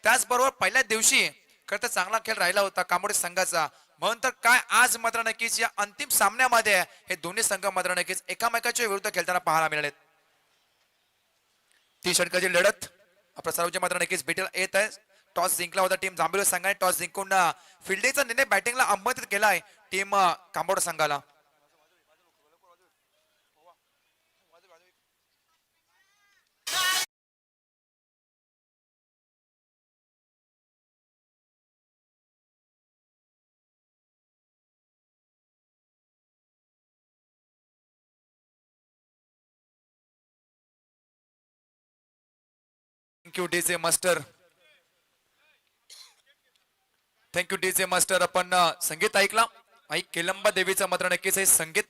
त्याचबरोबर पहिल्या दिवशी खरं तर चांगला खेळ राहिला होता कांबोडी संघाचा, म्हणून तर काय आज मात्र नक्कीच या अंतिम सामन्यामध्ये हे दोन्ही संघ मात्र नक्कीच एकामेकाच्या विरुद्ध खेळताना पाहायला मिळाले. ती षटकाची लढत आपल्या सर्वांच्या मात्र नक्कीच भेटीला येत आहे. टॉस जिंकला होता टीम जांभेली संघाने, टॉस जिंकून फिल्डिंगचा निर्णय बॅटिंगला आमंत्रित केलाय टीम कांबोड संघाला. Thank you DJ master, thank you DJ master. आपण संगीत ऐकला. आई केलंबा देवीचं मात्र नक्कीच हे संगीत.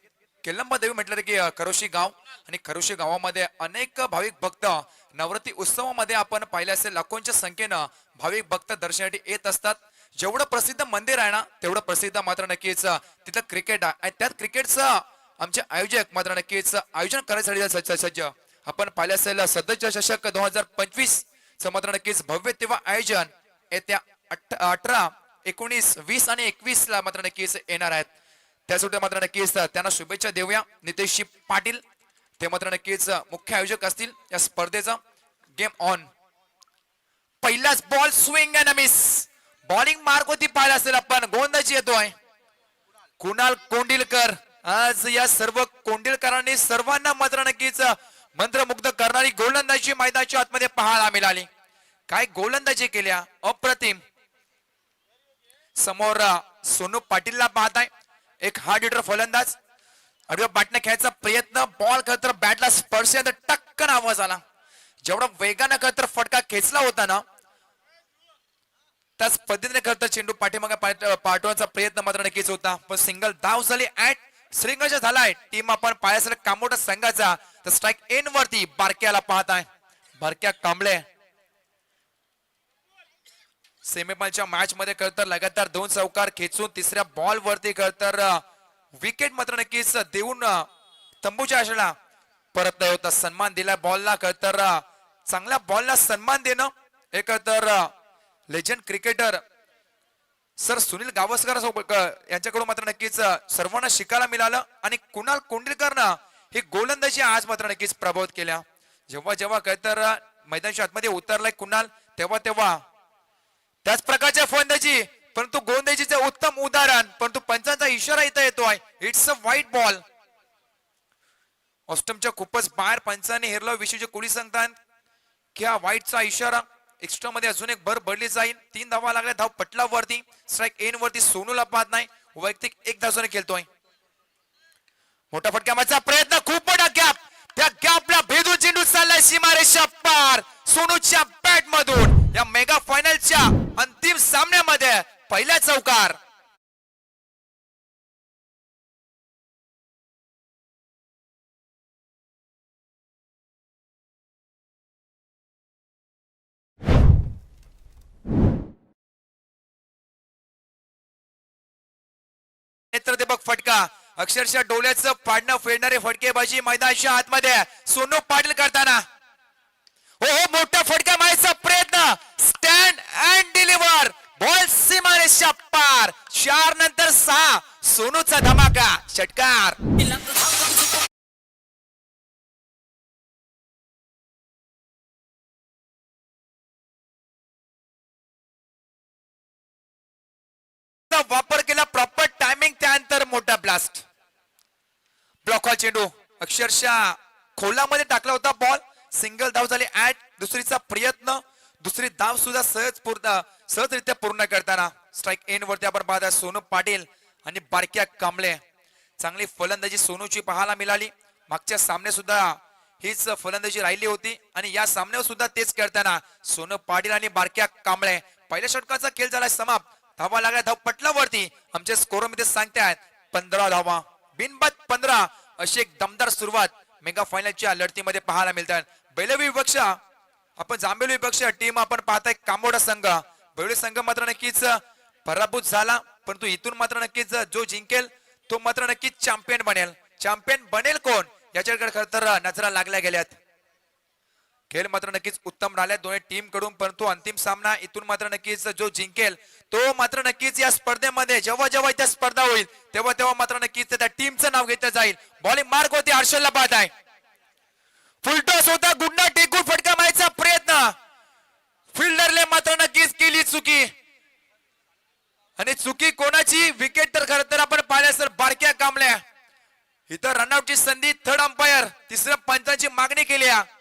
केलंबा देवी म्हटलं की करोशी गाव, आणि करोशी गावामध्ये अनेक भाविक भक्त नवरात्री उत्सवामध्ये आपण पाहिले असेल लाखोंच्या संख्येनं भाविक भक्त दर्शनासाठी येत असतात. जेवढं प्रसिद्ध मंदिर आहे ना तेवढं प्रसिद्ध मात्र नक्कीच तिथं क्रिकेट आहे, आणि त्यात क्रिकेटचं आमचे आयोजक मात्र नक्कीच आयोजन करायसाठी सज्ज. आपण पाहिले असेल सदस्य चषक 2025 च मात्र नक्कीच भव्य तेव्हा आयोजन येत्या 18, 19, 20 आणि 21 ला मात्र नक्कीच येणार आहेत. त्यासाठी मात्र नक्कीच त्यांना शुभेच्छा देऊया. नितेश पाटील ते मात्र नक्कीच मुख्य आयोजक असतील या स्पर्धेचा. Game on. पहिलाच ball swing and miss, bowling mark होती पाहिला असेल आपण. गोलंदाजी येतोय कुणाल कोंडिलकर. आज या सर्व कोंडिलकरांनी सर्वांना मात्र नक्कीच मंत्रमुग्ध करणारी गोलंदाजी मैदानाच्या आतमध्ये पाहायला मिळाली. काय गोलंदाजी केल्या, अप्रतिम. समोर सोनू पाटीलला पाहताय, एक हार्ड हिटर फलंदाज. अडव्या बॅटने खेळायचा प्रयत्न, बॉल खरं बॅटला स्पर्श टक्कन आवाज आला. जेवढा वेगानं खरं फटका खेचला होता ना त्याच पद्धतीने खरं चेंडू पाठीमागे पाठवण्याचा प्रयत्न मात्र नक्कीच होता, पण सिंगल धाव झाली. ऍट श्रींगज झालाय टीम आपण पाहायचं कांबोड संघाचा. तर स्ट्राइक एन वरती बारक्याला पाहताय, बारक्या कांबळे. सेमीफायनलच्या मॅच मध्ये खरं लगातार 2 चौकार खेचून तिसऱ्या बॉल वरती खरं विकेट मात्र नक्कीच देऊन तंबूच्या आशेला परत नाही होता. सन्मान दिला बॉलला, खरं चांगल्या बॉलला सन्मान देणं हे खरं legend cricketer sir Sunil Gavaskar यांच्याकडून मात्र नक्कीच सर्वांना शिकायला मिळालं. आणि कुणाल कोंडिलकरनं ही गोलंदाजी आज मात्र नक्कीच प्रभावित केल्या. जेव्हा जेव्हा खरं मैदानाच्या आतमध्ये उतरलाय कुणाल तेव्हा तेव्हा त्याच प्रकारच्या फलंदाजी, परंतु गोलंदाजीचे उत्तम उदाहरण. परंतु पंचांचा इशारा इथं येतोय, इट्स अ व्हाईट बॉल. ऑस्टमच्या खूपच बाहेर पंचाने हेरलो. विशेष कोणी सांगतात की हा व्हाईटचा इशारा. एक्स्ट्रा मध्ये अजून एक भर बदली जाईल. 3 धावा लागल्या धाव पटलावरती. स्ट्राइक एन वरती सोनूला पाहत नाही, वैयक्तिक 1 धावाने खेळतोय. मोठा फटका मारण्याचा प्रयत्न, खूप मोठा गॅप. त्या गॅपला भेदून चेंडू चाललाय सीमारेषा पार सोनूच्या बॅट मधून. या मेगा फायनलच्या अंतिम सामन्यामध्ये पहिला चौकार. नेत्रदीपक फटका, अक्षरशः डोळ्याचं पाडणं फेडणारे फटकेबाजी मैदानाच्या आतमध्ये सोनू पाटील करताना. हो मोठा फटका मारायचा प्रयत्न, स्टँड अँड डिलिव्हर, बॉल सीमारेषा पार. 4 नंतर 6 सोनूचा धमाका षटकार. वापर केला प्रॉपर टायमिंग, त्यानंतर मोठा ब्लास्ट. ब्लॉक चेंडू अक्षरशः खोलामध्ये टाकला होता बॉल. सिंगल धाव झाली. ऍट दुसरीचा प्रयत्न, दुसरी धाव सुद्धा सहजरित्या पूर्ण करताना स्ट्राइक एन वरती आपण पाहता सोनू पाटील आणि बारक्या कांबळे. चांगली फलंदाजी सोनूची पाहायला मिळाली. मागच्या सामने सुद्धा हीच फलंदाजी राहिली होती आणि या सामन्यावर सुद्धा तेच करताना सोनू पाटील आणि बारक्या कांबळे. पहिल्या षटकाचा खेळ झाला समाप्त. धावा लागल्या धाव पटलावरती. आमचे स्कोर मध्ये सांगतायत 15 धावा, बिनबाद 15. अशी एक दमदार सुरुवात मेगा फायनलच्या लढतीमध्ये पाहायला मिळतात. बैलवी विपक्ष आपण जांभेली विपक्ष टीम आपण पाहताय कांबोडा संघ. बैलवी संघ मात्र नक्कीच पराभूत झाला, परंतु इथून मात्र नक्कीच जो जिंकेल तो मात्र नक्कीच चॅम्पियन बनेल. चॅम्पियन बनेल कोण याच्याकडे खरं तर नजरा लागल्या गेल्यात. खेळ मात्र नक्कीच उत्तम राहिला दोन्ही टीम कडून, परंतु अंतिम सामना इथून मात्र नक्कीच जो जिंकेल तो मात्र नक्कीच या स्पर्धेमध्ये जेव्हा जेव्हा इथे स्पर्धा होईल तेव्हा तेव्हा मात्र नक्कीच त्या टीमचं नाव घेतलं जाईल. बॉलिंग मार्क होती, हर्षलला बाद आहे. फुलटॉस होता, गुंडा टेकून फटका मारायचा प्रयत्न, फिल्डरले मात्र नक्कीच केली चुकी. आणि चुकी कोणाची? विकेट तर खरं तर आपण पाहिल्यास तर बारक्या कांबल्या. इथं रनआउटची संधी थर्ड अंपायर तिसऱ्या पंचांची मागणी केली आहे.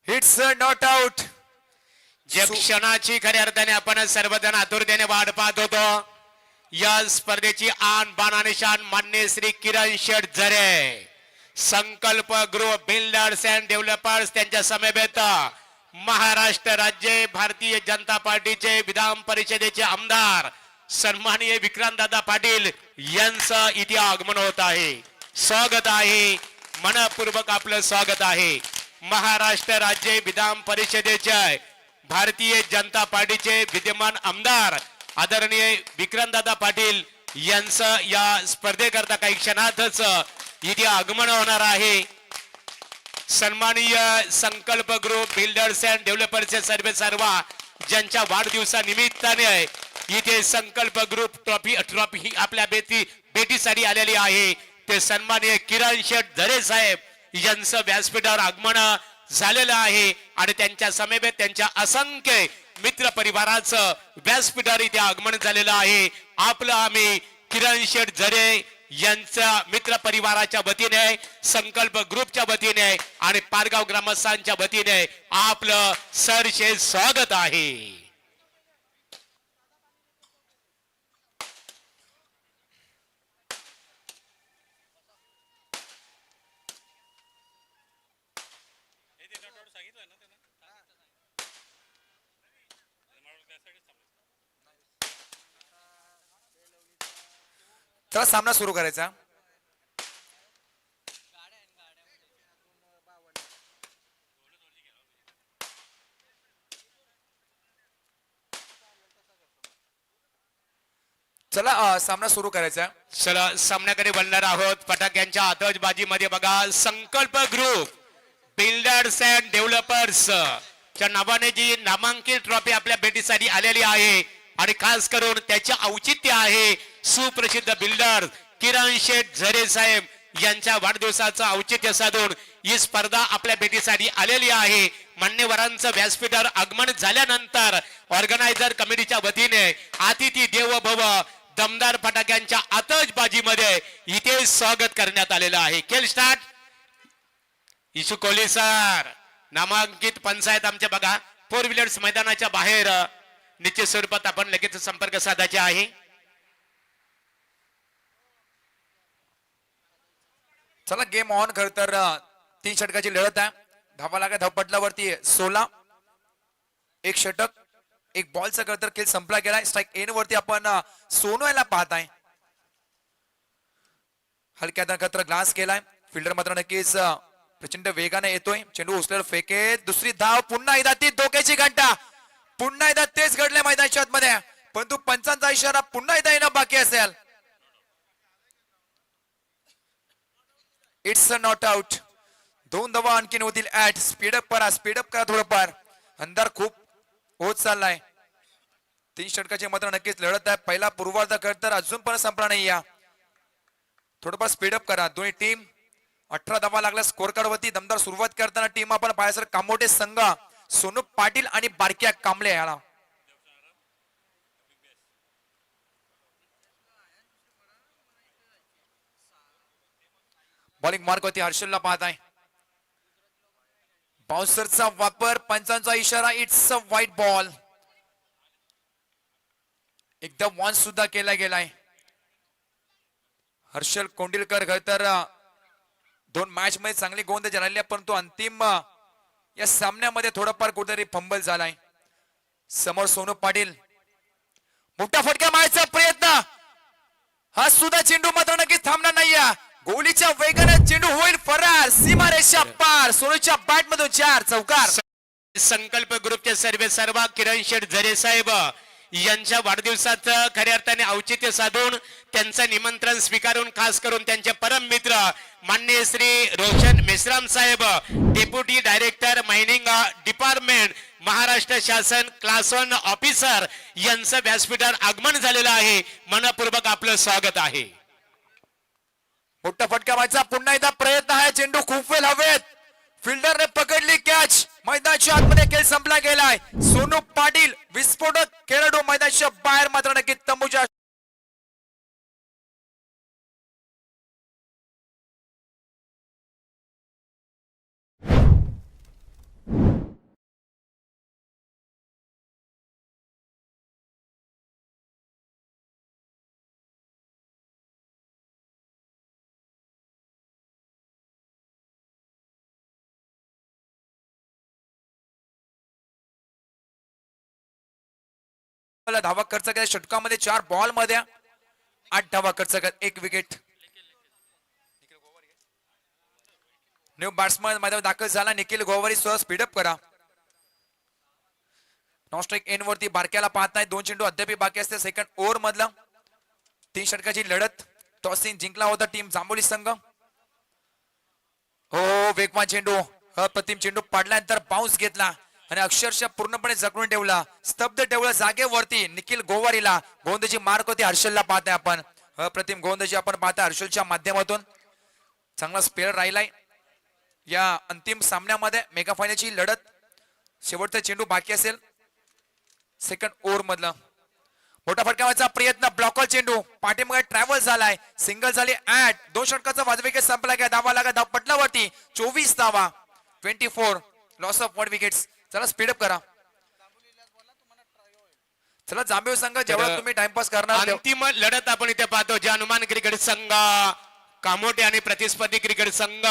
It's not out. जे क्षणाची खऱ्या अर्थाने आपण सर्वजण आतुरतेने वाट पाहत होतो, या स्पर्धेची आन बाण आणि शान मान्य श्री किरण शेठ झरे, संकल्प ग्रुप बिल्डर्स अँड डेव्हलपर्स त्यांच्या समवेत महाराष्ट्र राज्य भारतीय जनता पार्टीचे विधान परिषदेचे आमदार सन्माननीय विक्रांतदादा पाटील यांचं इथे आगमन होत आहे. स्वागत आहे, मनपूर्वक आपलं स्वागत आहे. महाराष्ट्र राज्य विधान परिषदेचे भारतीय जनता पार्टीचे विद्यमान आमदार आदरणीय विक्रांतदादा पाटील यांचं या स्पर्धेकरता काही क्षणातच इथे आगमन होणार आहे. सन्माननीय संकल्प ग्रुप बिल्डर्स अँड डेव्हलपर्सचे सर्व ज्यांच्या वाढदिवसानिमित्ताने इथे संकल्प ग्रुप ट्रॉफी ही आपल्या भेटीसाठी आलेली आहे, ते सन्माननीय किरण शेठ झरे साहेब यांचं व्यासपीठावर आगमन झालेलं आहे आणि त्यांच्या समवेत त्यांच्या असंख्य मित्र परिवाराचं व्यासपीठावर इथे आगमन झालेलं आहे. आपलं आम्ही किरण शेठ झरे यांच्या मित्र परिवाराच्या वतीने, संकल्प ग्रुपच्या वतीने आणि पारगाव ग्रामस्थांच्या वतीने आपलं सरसे स्वागत आहे. चला सामना सुरू करायचा. चला सामना सुरू करायचा. चला सामन्याकडे वळणार आहोत. फटाक्यांच्या आतषबाजीमध्ये बघा, संकल्प ग्रुप बिल्डर्स अँड डेव्हलपर्स च्या नावाने जी नामांकित ट्रॉफी आपल्या भेटीसाठी आलेली आहे आणि खास करून त्याचे औचित्य आहे सुप्रसिद्ध बिल्डर किरण शेठ झरे साहेब यांच्या वाढदिवसाचं औचित्य साधून ही स्पर्धा आपल्या भेटीसाठी आलेली आहे. मान्यवरांचं व्यासपीठावर आगमन झाल्यानंतर ऑर्गनायझर कमिटीच्या वतीने अतिथी देव भव दमदार फटाक्यांच्या आतषबाजीमध्ये इथे स्वागत करण्यात आलेलं आहे. खेळ स्टार्ट. इशू कोहली सर, नामांकित पंचायत आमच्या बघा, फोर व्हीलर्स मैदानाच्या बाहेर निश्चित स्वरूपात आपण लगेच संपर्क साधायचे आहे. चला गेम ऑन. खर तर 3 षटकाची लढत आहे. धावा लागला धावपटलावरती 16, एक षटक, एक बॉलचा खर तर खेळ संपला गेलाय. स्ट्राईक एन वरती आपण सोनू याला पाहताय. हलक्या खतर ग्लास केलाय. फिल्डर मात्र नक्कीच प्रचंड वेगाने येतोय. चेंडू उचलर फेके, दुसरी धाव, पुन्हा एकदा ती धोक्याची घंटा. पुन्हा एकदा तेच घडले मैदानाच्या आतमध्ये, परंतु पंचांचा इशारा पुन्हा एकदा येणं बाकी असेल. It's a not out. 2 धावा आणखीन होतील ऍट. स्पीडअप करा थोडंफार. अंधार खूप होत चाललाय. 3 षटकाची मात्र नक्कीच लढत आहे. पहिला पूर्वार्ध खेळ तर अजून पण संपला नाही. या थोडंफार स्पीडअप करा दोन्ही टीम. 18 धावा लागला स्कोर कार्ड वरती. दमदार सुरुवात करताना टीम आपण पाहायचं कामोठे संघ सोनू पाटील आणि बारक्या कांबळे याला बॉलिंग मार्क होती. हर्षलला पाहत आहे. बाउन्सरचा वापर, पंचांचा इशारा, इट्स अ व्हाईट बॉल. एकदम वॉन्स सुद्धा केला गेलाय. हर्षल कोंडिलकर खर तर 2 मॅच मध्ये चांगली गोंद झाली, परंतु अंतिम या सामन्यामध्ये थोडाफार कुठेतरी फंबल झालाय. समोर सोनू पाटील मोठा फटका मारायचा प्रयत्न. हा सुद्धा चेंडू मात्र नक्कीच थांबणार नाहीये. गोलीच्या वेगाने चेंडू होईल फरार. सीमारेषा पार. सोनूच्या बॅट मधून 4 चौकार. संकल्प ग्रुपचे सर्व किरण शेठ झरे साहेब यांच्या वाढदिवसाचं खऱ्या अर्थाने औचित्य साधून त्यांचं निमंत्रण स्वीकारून खास करून त्यांचे परम मित्र माननीय Shri Roshan Meshram saheb, deputy director mining department, Maharashtra शासन क्लास 1 ऑफिसर यांचं व्यासपीठावर आगमन झालेलं आहे. मनपूर्वक आपलं स्वागत आहे. मोठा फटका व्हायचा. पुन्हा एकदा प्रयत्न आहे. चेंडू खूप वेळ हवेत. फिल्डरने पकडली कॅच. मैदानाच्या आतमध्ये खेळ संपला गेलाय. सोनू पाटील विस्फोटक खेळाडू मैदानाच्या बाहेर मात्र नक्कीच तंबूच्या धावा खर्च केला. षटकामध्ये 4 बॉल मध्ये 8 धावा खर्च केला. 1 विकेट. न्यू बॅट्समन मैदानात दाखल झाला. निखिल गोवारी सह स्पीडअप करा. नॉन स्ट्राइक एन वरती बारक्याला पाहत नाही. 2 चेंडू अद्याप बाकी असते सेकंड ओव्हर मधला. 3 षटकाची लढत. टॉसिंग जिंकला होता टीम जांभोली संघ. हो वेगवान चेंडू. अप्रतिम चेंडू पडल्यानंतर बाउन्स घेतला आणि अक्षरशः पूर्णपणे जखडून ठेवला. स्तब्ध ठेवला जागेवरती निखिल गोवारीला. गोंदची मार्क होती. हर्षलला पाहताय आपण. अप्रतिम गोंदची आपण पाहताय हर्षलच्या माध्यमातून. चांगला स्पेअर राहिलाय या अंतिम सामन्यामध्ये. मेगा फायनलची लढत. शेवटचा चेंडू बाकी असेल सेकंड ओव्हर मधला. मोठा फटकावाचा प्रयत्न. ब्लॉकर चेंडू पाठीमागे ट्रॅव्हल झालाय. सिंगल झाली ऍट. 2 षटकाचा वाजविकेट संपला गया. धावा लागा. धाव पटलावरती 24 धावा. 24 लॉस ऑफ 1 विकेट्स. चला स्पीडअप करा. चला जांभेव संघ जेवढा तुम्ही टाइमपास करणार. अंतिम लढत आपण इथे पाहतो. जे हनुमान क्रिकेट संघ कामोटे आणि प्रतिस्पर्धी क्रिकेट संघ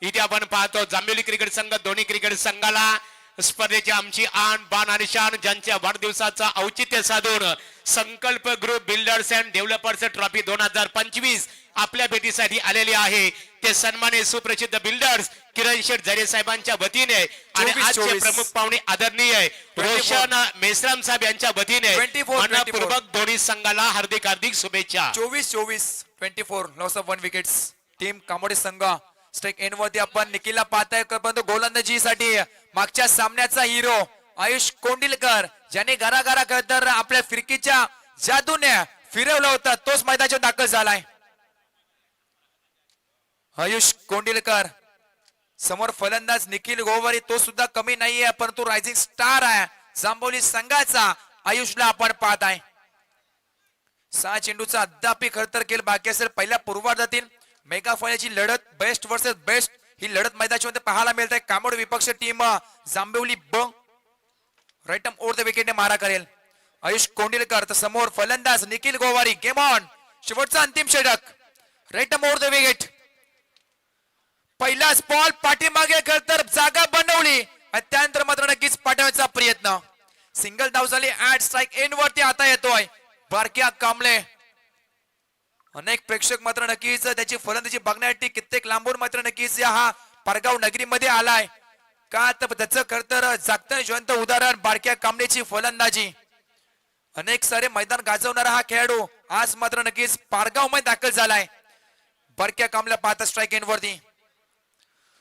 इथे आपण पाहतो. जांभेली क्रिकेट संघ दोन्ही क्रिकेट संघाला स्पर्धेची आमची आन बान आणि शान ज्यांच्या वाढदिवसाचा औचित्य साधून संकल्प group builders and developers trophy 2025 आपल्या भेटीसाठी आलेली आहे. ते सन्मानित सुप्रसिद्ध बिल्डर्स किरण शेठ झरे साहेबांच्या वतीने आणि आजचे प्रमुख पाहुणे आदरणीय रोशन मेश्राम साहेब यांच्या वतीने मनपूर्वक दोन्ही संघाला हार्दिक हार्दिक शुभेच्छा. 24 लॉस ऑफ 1 विकेट्स. टीम कामोडे संघ स्ट्राइक एन वरती आपण निखिलला पाहताय. परंतु गोलंदाजीसाठी मागच्या सामन्याचा हिरो आयुष कोंडिलकर ज्याने घराघरा तर आपल्या फिरकीच्या जादूने फिरवलं होतं तोच मैदानावर दाखल झालाय. आयुष कोंडिलकर समोर फलंदाज निखिल गोवारी. तो सुद्धा कमी नाहीये परंतु रायझिंग स्टार आहे जांभोली संघाचा. आयुषला आपण पाहताय. 6 चेंडूचा अद्याप खरतर केल बाकी असेल. पहिल्या पूर्वार्धातील मेगा फायनलची लढत बेस्ट वर्सेस बेस्ट ही लढत मैदानामध्ये पाहायला मिळते. कामोड विपक्ष टीम जांभेवली ब राईट ओव्हर द विकेटने मारा करेल. आयुष कोंडिलकर तर समोर फलंदाज निखिल गोवारी. Game on. शेवटचा अंतिम षटक. Right over the wicket. पहिलाच बॉल पाठीमागे तर जागा बनवली आणि त्यानंतर मात्र नक्कीच पाठवण्याचा प्रयत्न. सिंगल धाव झाली. ऍट स्ट्राइक एन वरती आता येतोय बारक्या कांबळे. अनेक प्रेक्षक मात्र नक्कीच त्याची फलंदाजी बघण्यासाठी कित्येक लांबून मात्र नक्कीच या हा पारगाव नगरीमध्ये आलाय. का तर त्याचं खर तर जागतं जिवंत उदाहरण बारक्या कांबळेची फलंदाजी. अनेक सारे मैदान गाजवणारा हा खेळाडू आज मात्र नक्कीच पारगाव मध्ये दाखल झालाय. बारक्या कांबळ्या पाहता स्ट्राइक एन वरती.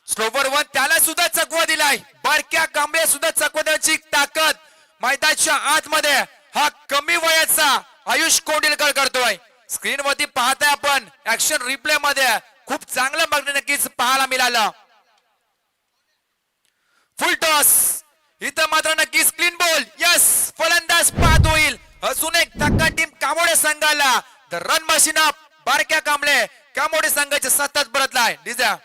स्लोवर वन त्याला सुद्धा चकवा दिलाय. बारक्या कांबळे सुद्धा चकवा देण्याची ताकद मैदानाच्या आतमध्ये हा कमी वयाचा आयुष कोंडिलकर करतोय. स्क्रीन वरती पाहताय आपण ऍक्शन रिप्ले मध्ये खूप चांगलं बघणं नक्कीच पाहायला मिळालं. फुल टॉस इथं मात्र नक्कीच क्लीन बॉल. यस फलंदाज बाद होईल. अजून एक धक्का टीम कामोडे संघाला. द रन मशीन ऑफ बारक्या कांबळे कामोडे संघाचे सतत परतलाय. डिझा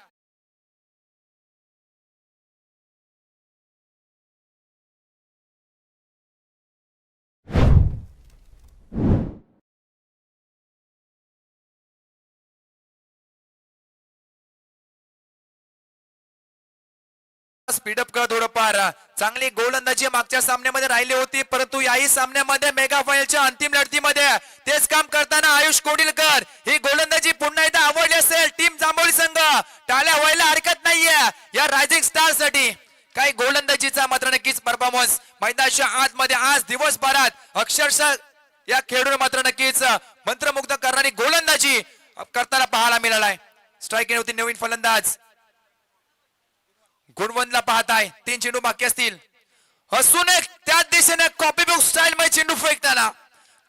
स्पीडअप कर थोडंफार. चांगली गोलंदाजी मागच्या सामन्यामध्ये राहिली होती, परंतु याही सामन्यामध्ये मेगा फायनलच्या अंतिम लढतीमध्ये तेच काम करताना आयुष कोंडिलकर ही गोलंदाजी पुन्हा एकदा आवडली असेल. टीम जांभोळी संघ टाळ्या व्हायला हरकत नाहीये या रायझिंग स्टार साठी. काही गोलंदाजीचा मात्र नक्कीच परफॉर्मन्स मैदानाच्या आतमध्ये आज दिवसभरात अक्षरशः या खेळाडूने मात्र नक्कीच मंत्रमुग्ध करणारी गोलंदाजी करताना पाहायला मिळालाय. स्ट्राईक होती नवीन फलंदाज गुणवंतला पाहताय. 3 चेंडू बाकी असतील. असून एक त्याच दिशेने कॉपी बुक स्टाईल मध्ये चेंडू फेकताना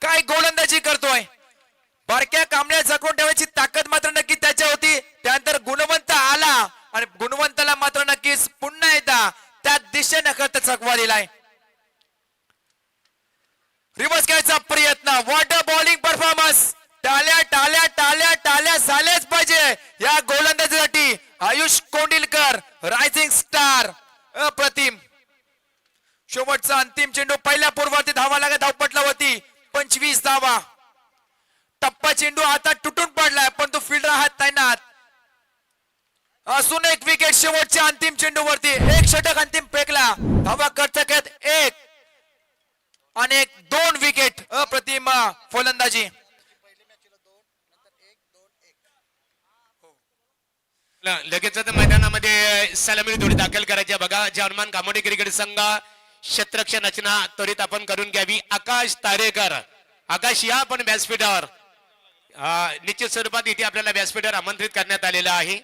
काय गोलंदाजी करतोय. बारक्या कांबळ्या जखून ठेवायची ताकद मात्र नक्की त्याच्या होती. त्यानंतर गुणवंत आला आणि गुणवंताला मात्र नक्कीच पुन्हा एकदा त्या दिशेने करत चकवा दिलाय. रिवर्स घ्यायचा प्रयत्न. What a bowling performance. टाळ्या टाळ्या टाळ्या टाळ्या झाल्याच पाहिजे या गोलंदाजीसाठी. आयुष कोंडिलकर रायझिंग स्टार अप्रतिम. शेवटचा अंतिम चेंडू पहिल्या पूर्वार्धी धावा लागत धावपटला होती 25 धावा. टप्पा चेंडू आता तुटून पडलाय पण तो फिल्डर हात तैनात. अजून एक विकेट शेवटच्या अंतिम चेंडूवरती. एक षटक अंतिम फेकला. धावा करत एक आणि 2 विकेट. अप्रतिम फलंदाजी. लगेच मैदानामध्ये सलामी थोडी दाखल करायची बघा. जर्मन कामोडी क्रिकेट संघ क्षेत्ररक्षण रचना त्वरित आपण करून घ्यावी. आकाश तारेकर. आकाश या आपण व्यासपीठावर निश्चित स्वरूपात इथे आपल्याला व्यासपीठावर आमंत्रित करण्यात आलेलं आहे.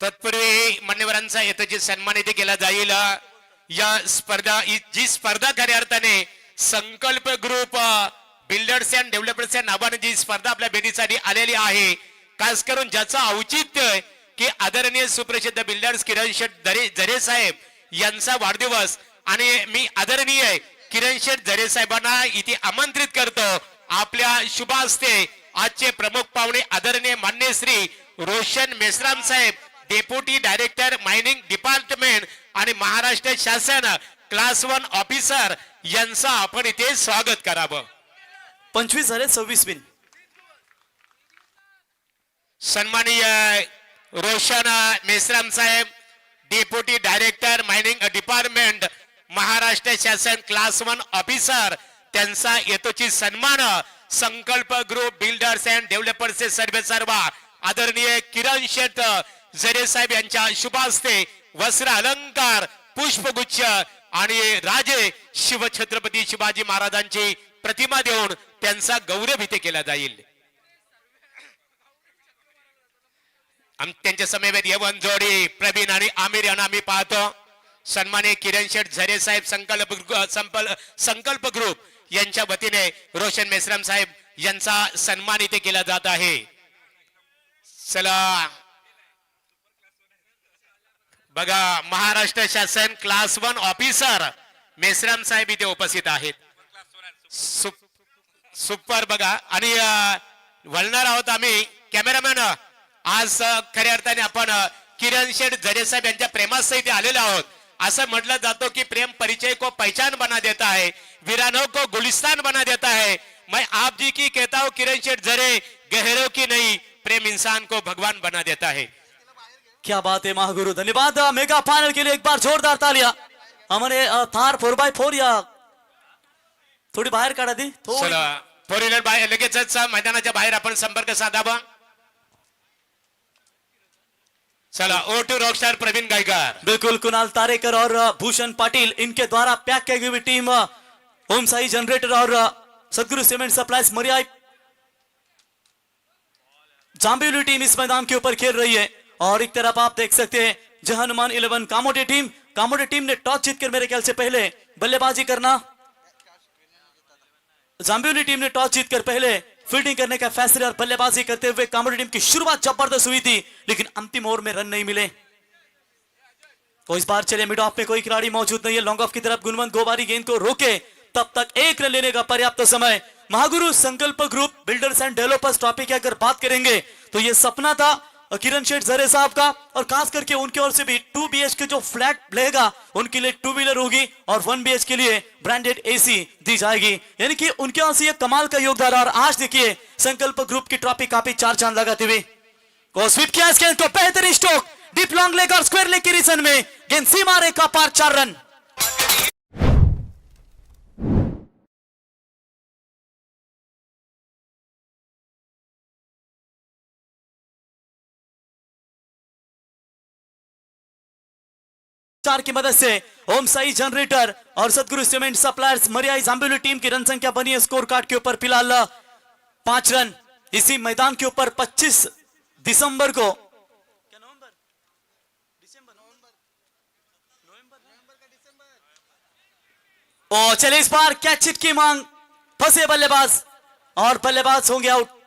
तत्पूर्वी मान्यवरांचा यथोचित सन्मान इथे केला जाईल. या स्पर्धा जी स्पर्धा खऱ्या अर्थाने संकल्प ग्रुप बिल्डर्स अँड डेव्हलपर्स या नावाने जी स्पर्धा आपल्या भेटीसाठी आलेली आहे, खास करून ज्याचं औचित्य की आदरणीय सुप्रसिद्ध बिल्डर्स किरण शेठ झरे साहेब यांचा वाढदिवस. आणि मी आदरणीय किरण शेठ झरे साहेबांना इथे आमंत्रित करतो. आपल्या शुभ हस्ते आजचे प्रमुख पाहुणे आदरणीय मान्य Shri Roshan Meshram saheb, deputy director mining department आणि महाराष्ट्र शासन क्लास 1 ऑफिसर यांचं आपण इथे स्वागत करावं. 25 झाले 26 बिन. सन्माननीय Roshan Meshram saheb, deputy director mining department Maharashtra शासन क्लास 1 ऑफिसर, त्यांचा यथोचित सन्मान संकल्प ग्रुप बिल्डर्स अँड डेव्हलपर्सचे सर्व आदरणीय किरण शेठ झरे साहेब यांच्या शुभ हस्ते वस्त्र अलंकार, पुष्पगुच्छ आणि राजे शिवछत्रपती शिवाजी महाराजांची प्रतिमा देऊन त्यांचा गौरव इथे केला जाईल. त्यांच्या समेत यवन जोडी प्रवीण आणि आमिर यांना आम्ही पाहतो. सन्माननीय किरण शेठ झरे साहेब संकल्प ग्रुप यांच्या वतीने रोशन मेश्राम साहेब यांचा सन्मान इथे केला जात आहे. चला बघा, महाराष्ट्र शासन क्लास 1 ऑफिसर मेश्राम साहेब इथे उपस्थित आहेत. सुपर बघा. आणि वळणार आहोत आम्ही कॅमेरामॅन. आज खऱ्या अर्थाने आपण किरण शेठ झरे साहेब यांच्या प्रेमासह इथे आलेलो आहोत. असं म्हटलं जातो की प्रेम परिचय को पहचान बना देता है, वीरानों को गुलिस्तान बना देता है. मैं आप जी की कहता हूं किरण शेठ झरे, गहरों की नहीं, प्रेम इंसान को भगवान बना देता है. क्या बात है महागुरु, धन्यवाद। मेगा फाइनल के लिए एक बार जोरदार तालियां। हमारे थार 4x4 या थोडी बाहेर काढा ती थोडी. चला फोर व्हीलर बाहेर लगेचच मैदानाच्या बाहेर आपण संपर्क साधावा. चला over to rockstar Praveen Gaikar. बिल्कुल कुणाल तारेकर और भूषण पाटिल इनके द्वारा पैक की हुई टीम ओम साई जनरेटर और सदगुरु सीमेंट सप्लाईज मरियाई जांबिवली टीम इस मैदान के ऊपर खेल रही है। और एक तरफ आप देख सकते हैं जहानुमान 11 कामोटे टीम ने टॉस जीतकर मेरे ख्याल से पहले बल्लेबाजी करना, जांबिवली टीम ने टॉस जीतकर पहले फील्डिंग करने का फैसला और बल्लेबाजी करते हुए कामोटे टीम की शुरुआत जबरदस्त हुई थी, लेकिन अंतिम ओवर में रन नहीं मिले। तो इस बार चले मिड ऑफ में कोई खिलाड़ी मौजूद नहीं है। लॉन्ग ऑफ की तरफ गुणवंत गोबारी गेंद को रोके, तब तक एक रन लेने का पर्याप्त समय। महागुरु संकल्प group builders end developers trophy की अगर बात करेंगे तो ये सपना था किरण शेठ जरे साहब का, और खास करके उनकी ओर से भी 2 BHK जो फ्लैट रहेगा उनके लिए 2 व्हीलर होगी और 1 BHK के लिए ब्रांडेड AC दी जाएगी, यानी कि उनके ओर से ये कमाल का योगदान। और आज देखिए संकल्प ग्रुप की ट्रॉफी काफी चार चांद लगाते हुए को स्वीप किया इस गेंद को, बेहतरीन स्ट्रोक डीप लॉन्ग लेग और स्क्वायर लेग की रीजन में गेंद सीमा रेखा पार 4 रन। चार की मदद से ओम साई जनरेटर और सदगुरु सीमेंट सप्लायर्स मरियाई जांबिवली टीम की रन संख्या बनी है स्कोर कार्ड के ऊपर फिलहाल 5 रन। इसी मैदान के ऊपर 25 दिसंबर को ओ चले इस बार कैच हिट की मांग, फंसे बल्लेबाज और बल्लेबाज होंगे आउट।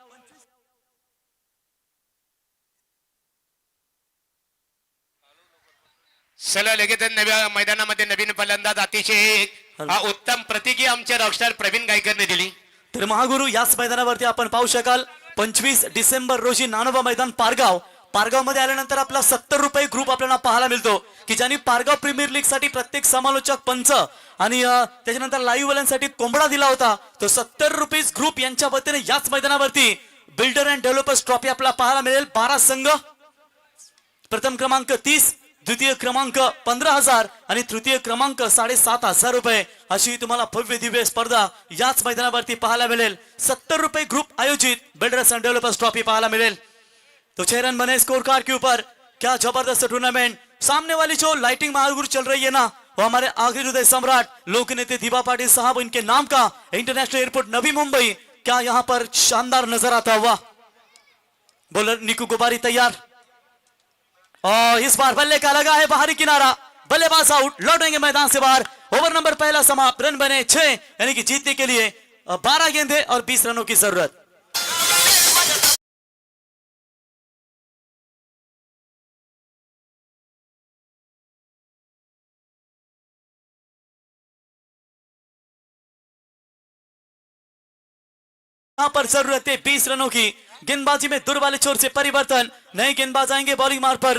चला लगेच नव्या मैदानामध्ये नवीन फलंदाज अतिशय उत्तम प्रतिक्रिया आमच्या रॉकस्टार प्रवीण गायकरने दिली. तर महागुरु याच मैदानावरती आपण पाहू शकाल 25 डिसेंबर रोजी नानोबा मैदान पारगाव मध्ये आल्यानंतर आपला 70 रुपये ग्रुप आपल्याला पाहायला मिळतो की ज्यांनी पारगाव प्रीमियर लीग साठी प्रत्येक समालोचक पंच आणि त्याच्यानंतर लाईव्ह वाल्यांसाठी कोंबडा दिला होता. तो 70 रुपीज ग्रुप यांच्या वतीने याच मैदानावरती बिल्डर अँड डेव्हलपर्स ट्रॉफी आपल्याला पाहायला मिळेल. 12 संघ, प्रथम क्रमांक 30, द्वितीय क्रमांक 15,000 आणि तृतीय क्रमांक 7,500 रुपये अशी तुम्हाला भव्य दिव्य स्पर्धा याच मैदानावरती पाहायला मिळेल. 70 रुपये ग्रुप आयोजित बिल्डर्स एंड डेवलपर्स ट्रॉफी पाहायला मिळेल. तो 6 रन बने स्कोर कार्ड के ऊपर. क्या जबरदस्त टूर्नामेंट, सामने वाली जो लाइटिंग महागुरु चल रही है ना, वो हमारे आखिरी हृदय सम्राट लोक नेते दिवा पाटिल साहब इनके नाम का इंटरनेशनल एयरपोर्ट नवी मुंबई, क्या यहाँ पर शानदार नजर आता हुआ. बॉलर निकू गुबारी तैयार और इस बार बल्ले का लगा है बाहरी किनारा, बल्लेबाज आउट, लौटेंगे मैदान से बाहर. ओवर नंबर पहला समाप्त, रन बने 6, यानी कि जीतने के लिए 12 गेंदें और 20 रनों की जरूरत. यहां पर जरूरत है 20 रनों की. गेंदबाजी में दूर वाले छोर से परिवर्तन, नए गेंदबाज आएंगे बॉलिंग मार्ग पर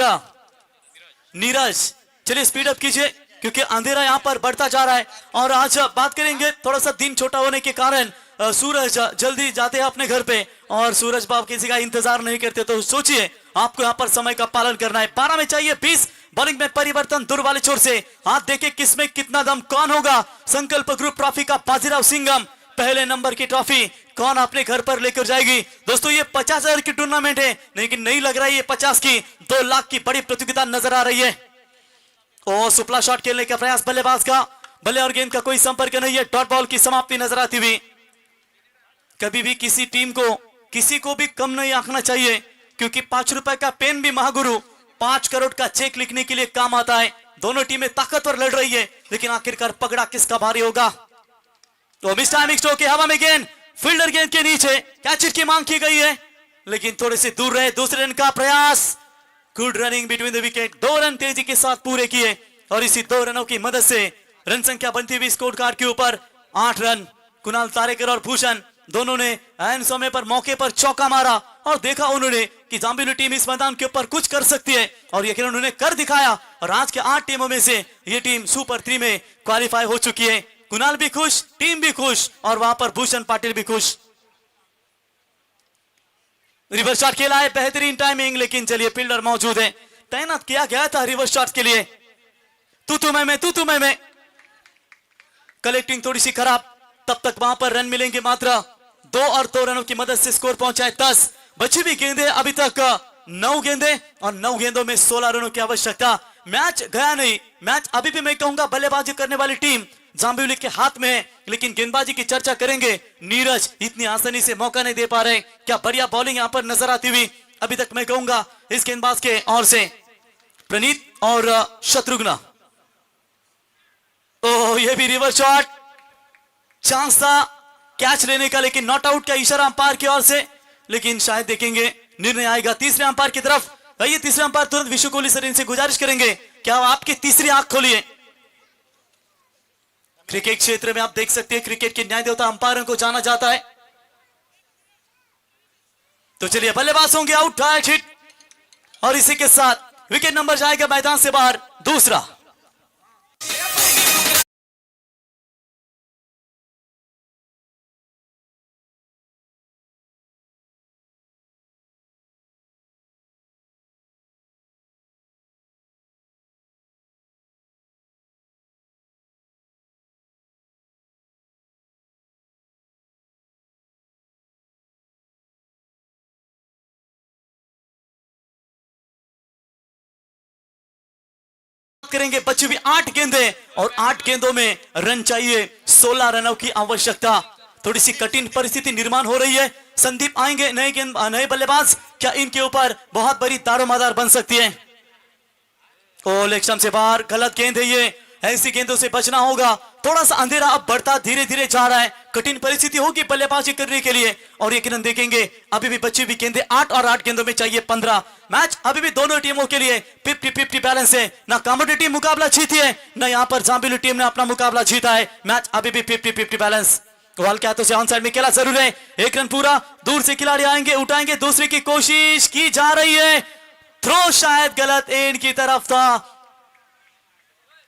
नीरज. चलिए स्पीड अप कीजिए क्योंकि अंधेरा यहां पर बढ़ता जा रहा है. और आज बात करेंगे थोड़ा सा दिन छोटा होने के कारण सूरज जल्दी जाते हैं अपने घर पे और सूरज बाब किसी का इंतजार नहीं करते. तो सोचिए आपको यहां पर समय का पालन करना है. 12 में चाहिए 20. बॉलिंग में परिवर्तन दूर वाले छोर से. आप देखें किसमें कितना दम, कौन होगा संकल्प ग्रुप ट्रॉफी का बाजीराव सिंघम. पहले नंबर की ट्रॉफी कौन अपने घर पर लेकर जाएगी. दोस्तों ये 50,000 की टूर्नामेंट है, लेकिन नहीं लग रहा है ये 50 की, 2 लाख की बड़ी प्रतियोगिता नजर आ रही है. ओ सुपला शॉट खेलने का प्रयास बल्लेबाज का, बल्ले और गेंद का कोई संपर्क नहीं है. डॉट बॉल की समाप्ति नजर आती हुई. कभी भी किसी टीम को किसी को भी कम नहीं आंकना चाहिए क्योंकि 5 रुपए का पेन भी महागुरु 5 करोड़ का चेक लिखने के लिए काम आता है. दोनों टीमें ताकतवर लड़ रही है, लेकिन आखिरकार पकड़ा किसका भारी होगा. तो मिस टाइमिंग स्ट्रोक के हवा में गेंद, फील्डर गेंद के नीचे, कैच की मांग की गई है लेकिन थोड़े से दूर रहे. दूसरे रन का प्रयास, good running between the wicket. 2 run तेजी के साथ पूरे किए और इसी 2 रनों की मदद से रन संख्या बनती हुई स्कोर कार्ड के ऊपर 8 रन. कुणाल तारेकर और भूषण दोनों ने ऐन समय पर मौके पर चौका मारा और देखा उन्होंने कि जांबिवली टीम इस मैदान के ऊपर कुछ कर सकती है और यकीन उन्होंने कर दिखाया. और आज के 8 टीमों में से ये टीम सुपर 3 में क्वालिफाई हो चुकी है. कुणाल भी खुश, टीम भी खुश और वहां पर भूषण पाटिल भी खुश. रिवर्स शॉट खेला है, बेहतरीन टाइमिंग, लेकिन चलिए फील्डर मौजूद है. तैनात किया गया था रिवर्स शॉट के लिए। तू मैं कलेक्टिंग थोड़ी सी खराब, तब तक वहां पर रन मिलेंगे मात्र 2 और 2 रनों की मदद से स्कोर पहुंचा है 10। बची हुई गेंदें अभी तक 9 गेंदें और 9 गेंदों में 16 रनों की आवश्यकता। मैच गया नहीं, मैच अभी भी मैं कहूंगा बल्लेबाजी करने वाली टीम जाम्बिवली के हाथ में है, लेकिन गेंदबाजी की चर्चा करेंगे। नीरज इतनी आसानी से मौका नहीं दे पा रहे, क्या बढ़िया बॉलिंग यहां पर नजर आती हुई अभी तक मैं कहूंगा इस गेंदबाज के ओर से प्रणीत और शत्रुघ्न। ओह, ये भी रिवर्स शॉट, चांस था कैच लेने का, लेकिन नॉट आउट का इशारा अंपायर की ओर से, लेकिन शायद देखेंगे निर्णय आएगा तीसरे अंपायर की तरफ। भैया तीसरे अंपायर तुरंत विशु कोहली सर इनसे गुजारिश करेंगे क्या आपकी तीसरी आंख खोलिए। क्रिकेट क्षेत्र में आप देख सकते हैं क्रिकेट के न्याय देवता अंपायरों को जाना जाता है। तो चलिए बल्लेबाज होंगे आउट, डायरेक्ट हिट, और इसी के साथ विकेट नंबर जाएगा मैदान से बाहर दूसरा। करेंगे बची हुई 8 गेंदें और 8 गेंदों में रन चाहिए, 16 रनों की आवश्यकता। थोड़ी सी कठिन परिस्थिति निर्माण हो रही है। संदीप आएंगे नए बल्लेबाज, क्या इनके ऊपर बहुत बड़ी दारोमदार बन सकती है। ओ लेग स्टंप से बाहर, गलत गेंद है ये, ऐसी गेंदों से बचना होगा। थोड़ा सा अंधेरा अब बढ़ता धीरे धीरे जा रहा है, कठिन परिस्थिति होगी बल्लेबाजी करने के लिए। और यकीनन देखेंगे अभी भी बची हुई गेंदें 8 और 8 गेंदों में चाहिए 15। मैच अभी भी दोनों टीमों के लिए 50-50 बैलेंस है, ना कॉमेडी टीम मुकाबला जीती है ना यहां पर जाम्बिवली टीम ने अपना मुकाबला जीता है। मैच अभी भी 50-50 बैलेंस। बॉल के हाथों से ऑन साइड में खेला जरूर है, 1 रन पूरा। दूर से खिलाड़ी आएंगे, उठाएंगे, दूसरे की कोशिश की जा रही है, थ्रो शायद गलत एंड की तरफ था।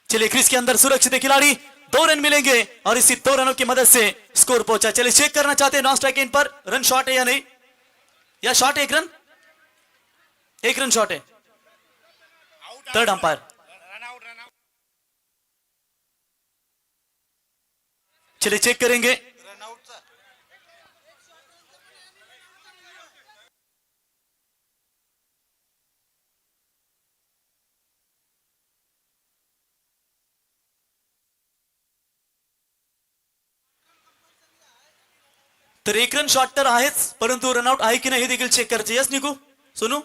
चलिए क्रीज के अंदर सुरक्षित है खिलाड़ी, 2 रन मिलेंगे और इसी 2 रनों की मदद से स्कोर पहुंचा। चलिए चेक करना चाहते हैं non strike in per run shot है या नहीं, या शॉट है 1 रन शॉट है। थर्ड अंपायर चलिए चेक करेंगे। तर 1 रन शॉट तर आहेच, परंतु रनआउट आहे की नाही हे देखील चेक करायचे। यस निकू, सोनू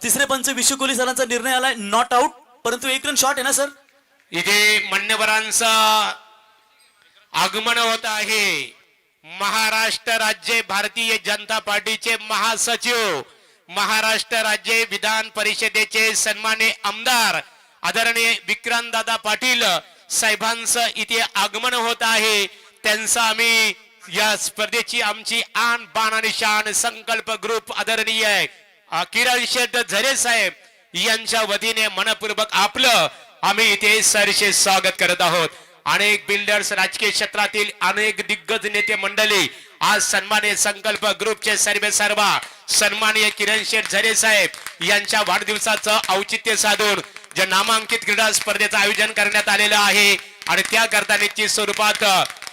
तिसरे पंच विशु कोहली सरांचा निर्णय आलाय नॉट आउट, परंतु 1 रन शॉट आहे ना सर। इथे मान्यवरांचं आगमन होत आहे। महाराष्ट्र राज्य भारतीय जनता पार्टीचे महासचिव, महाराष्ट्र राज्य विधान परिषदेचे सन्माननीय आमदार आदरणीय विक्रांत दादा पाटील साहेबांचं इथे आगमन होत आहे। त्यांचं आम्ही या स्पर्धेची आमची आन बाण आणि शान संकल्प ग्रुप आदरणीय किरण शेठ झरे साहेब यांच्या वतीने मनपूर्वक आपलं आम्ही इथे सरसे स्वागत करत आहोत। अनेक बिल्डर्स, राजकीय क्षेत्रातील अनेक दिग्गज नेते मंडळी आज सन्माननीय संकल्प ग्रुपचे सर्व सन्माननीय किरण शेठ झरे साहेब यांच्या वाढदिवसाचं औचित्य साधून जे नामांकित क्रीडा स्पर्धेचं आयोजन करण्यात आलेलं आहे आणि त्याकरता निश्चित स्वरूपात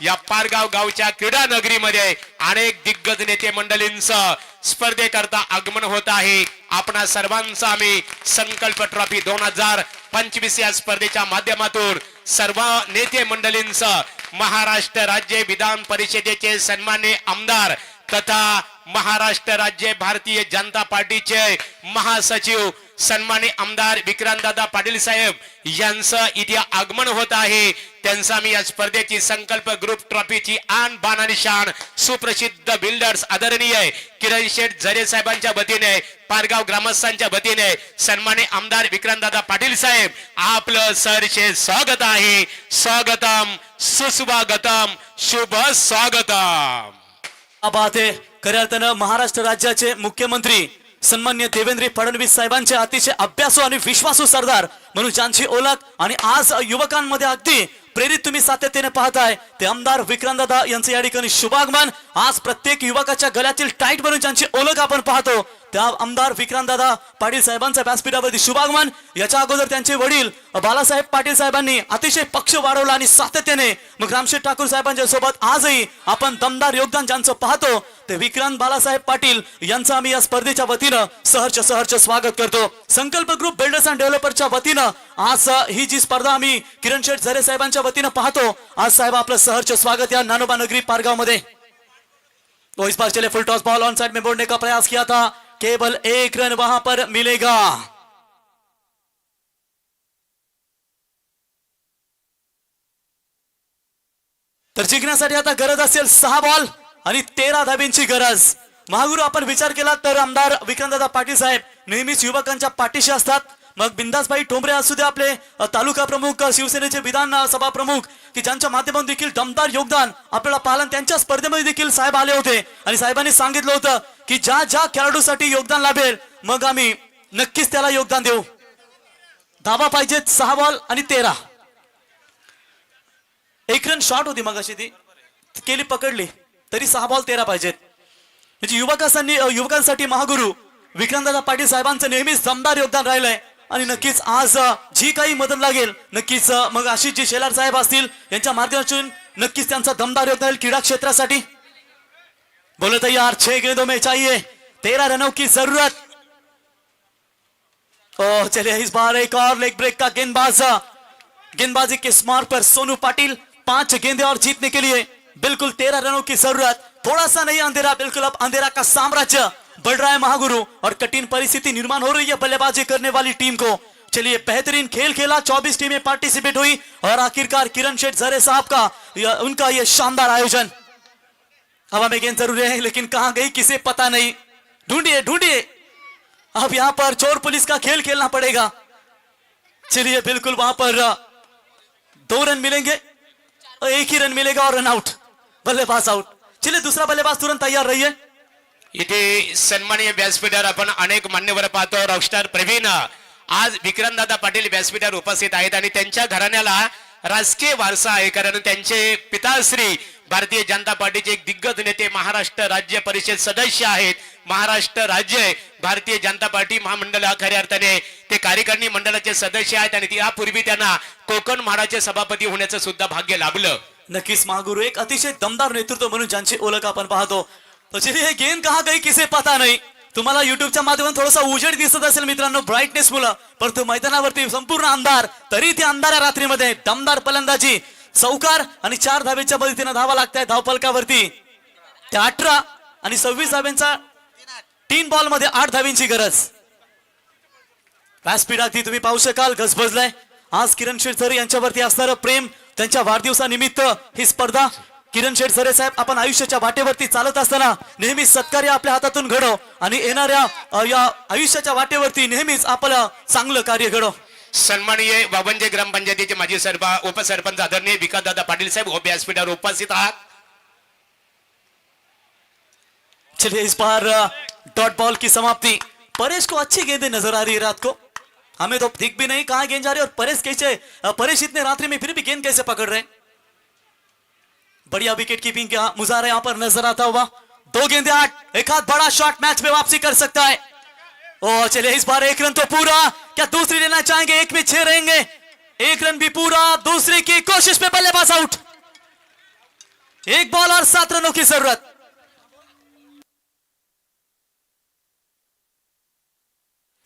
या पारगाव गावच्या क्रीडा नगरीमध्ये अनेक दिग्गज नेते मंडळींचं स्पर्धेकरता आगमन होत आहे। आपणा सर्वांचा आम्ही संकल्प ट्रॉफी 2025 या स्पर्धेच्या माध्यमातून सर्व नेते मंडळींचं महाराष्ट्र राज्य विधान परिषदेचे सन्माननीय आमदार तथा महाराष्ट्र राज्य भारतीय जनता पार्टीचे महासचिव सन्माननीय आमदार विक्रांतदादा पाटील साहेब यांचं इथे आगमन होत आहे। त्यांचा मी या स्पर्धेची संकल्प ग्रुप ट्रॉफीची आन बाण आणि शान सुप्रसिद्ध बिल्डर्स आदरणीय किरण शेठ झरे साहेबांच्या वतीने, पारगाव ग्रामस्थांच्या वतीने सन्माननीय आमदार विक्रांतदादा पाटील साहेब आपलं सरसे स्वागत आहे। स्वागतम सुस्वागतम शुभ स्वागतम। बात आहे खऱ्या अर्थानं महाराष्ट्र राज्याचे मुख्यमंत्री सन्मान्य देवेंद्र फडणवीस साहेबांचे अतिशय अभ्यासू आणि विश्वासू सरदार म्हणून ज्यांची ओळख आणि आज युवकांमध्ये अगदी प्रेरित तुम्ही सातत्याने पाहताय ते आमदार विक्रांतदादा यांचे या ठिकाणी शुभागमन. आज प्रत्येक युवकाच्या गळ्यातील टाईट बनून ज्यांची ओळख आपण पाहतो त्या आमदार विक्रांतदादा पाटील साहेबांच्या व्यासपीठावरती शुभागमन. याच्या अगोदर त्यांचे वडील बालासाहेब पाटील साहेबांनी अतिशय पक्ष वाढवला आणि सातत्याने मग रामशेठ ठाकूर साहेबांच्या सोबत आजही आपण दमदार योगदान ज्यांचं पाहतो ते विक्रांत बालासाहेब पाटील यांचं आम्ही या स्पर्धेच्या वतीनं सहर्ष स्वागत करतो. संकल्प ग्रुप बिल्डर्स अँड डेव्हलपरच्या वतीनं आज ही जी स्पर्धा आम्ही किरण शेठ झरे साहेबांच्या वतीनं पाहतो. आज साहेब आपलं सहर्ष स्वागत या नानोबा नगरी पारगाव मध्ये. तो इस बार चले फुल टॉस बॉल ऑन साइड में बोलने का प्रयास किया था, केवल 1 रन वहां पर मिलेगा. तर जिंकण्यासाठी आता गरज असेल 6 बॉल आणि 13 धाबींची गरज. महागुरु आपण विचार केला तर आमदार विक्रांतदादा पाटील साहेब नेहमीच युवकांच्या पाठीशी असतात. मग बिंदासभाई ठोंबरे असू दे, आपले तालुका प्रमुख, शिवसेनेचे विधान सभा प्रमुख, की ज्यांच्या माध्यमातून देखील दमदार योगदान आपल्याला पालन. त्यांच्या स्पर्धेमध्ये देखील साहेब आले होते आणि साहेबांनी सांगितलं होतं की ज्या ज्या खेळाडूसाठी योगदान लाभेल मग आम्ही नक्कीच त्याला योगदान देऊ. धावा पाहिजेत 6 बॉल आणि 13. 1 रन शॉर्ट होती मग अशी ती केली, पकडली तरी 6 बॉल 13 पाहिजेत. म्हणजे युवकांसाठी महागुरु विक्रांतदादा पाटील साहेबांचं नेहमीच दमदार योगदान राहिलंय आणि नक्कीच आज जी काही मदत लागेल नक्कीच मग अशी जी शेलार साहेब असतील यांच्या माध्यमातून नक्कीच त्यांचा दमदार योगदान राहील क्रीडा क्षेत्रासाठी. बोले तैयार, 6 गेंदों में चाहिए 13 रनों की जरूरत. ओ चलिए इस बार एक और लेग ब्रेक का गेंदबाजी के स्मार्ट पर सोनू पाटिल. 5 गेंदे और जीतने के लिए बिल्कुल 13 रनों की जरूरत. थोड़ा सा नहीं अंधेरा, बिल्कुल अब अंधेरा का साम्राज्य बढ़ रहा है महागुरु और कठिन परिस्थिति निर्माण हो रही है बल्लेबाजी करने वाली टीम को. चलिए बेहतरीन खेल खेला, 24 टीमें पार्टिसिपेट हुई और आखिरकार किरण शेठ झरे साहब का उनका ये शानदार आयोजन. हवा में गेंद जरूर है लेकिन कहां गई किसे पता नहीं. ढूंढिए अब यहां पर चोर पुलिस का खेल खेलना पड़ेगा. चलिए बिल्कुल वहां पर 2 रन मिलेंगे, 1 ही रन मिलेगा और रन आउट, बल्लेबाज आउट. चलिए दूसरा बल्लेबाज तुरंत तैयार रहिए. इथे सन्माननीय व्यासपीठावर आपण अनेक मान्यवर पाहतो. रॉकस्टार प्रवीण आज विक्रांतदादा पाटील व्यासपीठावर उपस्थित आहेत आणि त्यांच्या घराण्याला राजकीय वारसा आहे, कारण त्यांचे पिताश्री भारतीय जनता पार्टीचे एक दिग्गज नेते, महाराष्ट्र राज्य परिषद सदस्य आहेत. महाराष्ट्र राज्य भारतीय जनता पार्टी महामंडळ खऱ्या अर्थाने ते कार्यकारिणी मंडळाचे सदस्य आहेत आणि यापूर्वी त्यांना कोकण म्हाडाचे सभापती होण्याचं सुद्धा भाग्य लाभलं. नक्कीच महागुरु एक अतिशय दमदार नेतृत्व म्हणून ज्यांची ओळख आपण पाहतो. तो चलिए गेंद कहां गई किसे पता नहीं. तुम्हाला युट्यूबच्या माध्यमातून थोडासा उजेड दिसत असेल मित्रांनो, ब्राईटनेस मुलं, परंतु मैदानावरती संपूर्ण अंधार. तरी ते अंधाऱ्या रात्रीमध्ये दमदार फलंदाजी, चौकार आणि 4 धावेच्या मदतीने धावा लागतायत धावफलकावरती. ते 18 आणि 26 धाव्यांचा 3 बॉल मध्ये 8 धावींची गरज. व्यासपीठावरती तुम्ही पाहू शकाल गजबजलाय आज किरण शेठ झरे यांच्यावरती असणारं प्रेम. त्यांच्या वाढदिवसानिमित्त ही स्पर्धा. किरण शेठ झरे साहेब आपण आयुष्याच्या वाटेवरती चालत असताना नेहमीच सत्कार्य आपल्या हातातून घडव आणि येणाऱ्या या आयुष्याच्या वाटेवरती नेहमीच आपलं चांगलं कार्य घडव. सन्माननीय बाबंजे ग्रामपंचायतीचे माजी उपसरपंच आदरणीय विकासदादा पाटील साहेब व्यासपीठावर उपस्थित आहात. चलिए इस बार डॉट बॉल की समाप्ति. परेश को अच्छी गेंदें नजर आ रही है रात को, हमें तो दिख भी नहीं कहां गेंद जा रही है और परेश इतने रात्रि में फिर भी गेंद कैसे पकड़ रहे. बढ़िया विकेट कीपिंग का मुजाहरा यहां पर नजर आता हुआ. 2 गेंदे 8, एक हाथ बड़ा शॉट मैच में वापसी कर सकता है. ओ चलिए इस बार 1 रन तो पूरा, क्या दूसरी लेना चाहेंगे. 1 में 6 रहेंगे, 1 रन भी पूरा. दूसरी की कोशिश में बल्लेबाज आउट. 1 बॉल और 7 रनों की जरूरत.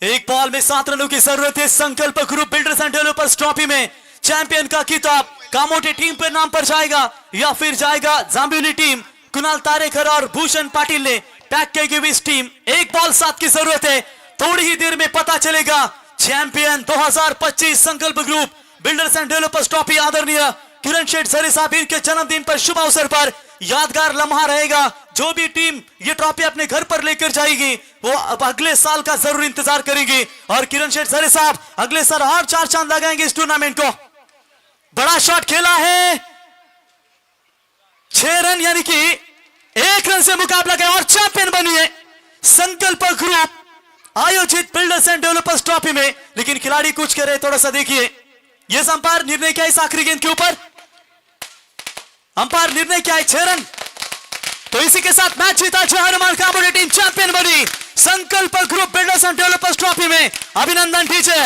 एक बॉल में 7 रनों की जरूरत है. संकल्प group builders end developers trophy में चैंपियन का खिताब कामोटे टीम पर नाम पर जाएगा या फिर जाएगा जांबिवली टीम. कुणाल तारेकर और भूषण पाटिल ने टैग की हुई टीम. 1 बॉल 7 की जरूरत है. थोड़ी ही देर में पता चलेगा चैंपियन 2025 संकल्प group builders end developers trophy. आदरणीय किरण शेठ झरे साहब इनके जन्मदिन पर शुभ अवसर पर यादगार लम्हा रहेगा. जो भी टीम ये ट्रॉफी अपने घर पर लेकर जाएगी वो अब अगले साल का जरूर इंतजार करेगी और किरण शेठ झरे साहब अगले साल और 4 चांद लगाएंगे इस टूर्नामेंट को. बड़ा शॉट खेला है, 6 रन यानी कि 1 रन से मुकाबला किया और चैंपियन बनी है संकल्प ग्रुप आयोजित बिल्डर्स एंड डेवलपर्स ट्रॉफी में. लेकिन खिलाड़ी कुछ करे, थोड़ा सा देखिए. ये अंपायर निर्णय क्या इस आखिरी गेंद के ऊपर. अंपायर निर्णय क्या है 6 रन। तो इसी के साथ मैच जीता जय हनुमान कांबोडिया टीम चैंपियन बनी संकल्प group builders end developers trophy में। अभिनंदन दीजिए।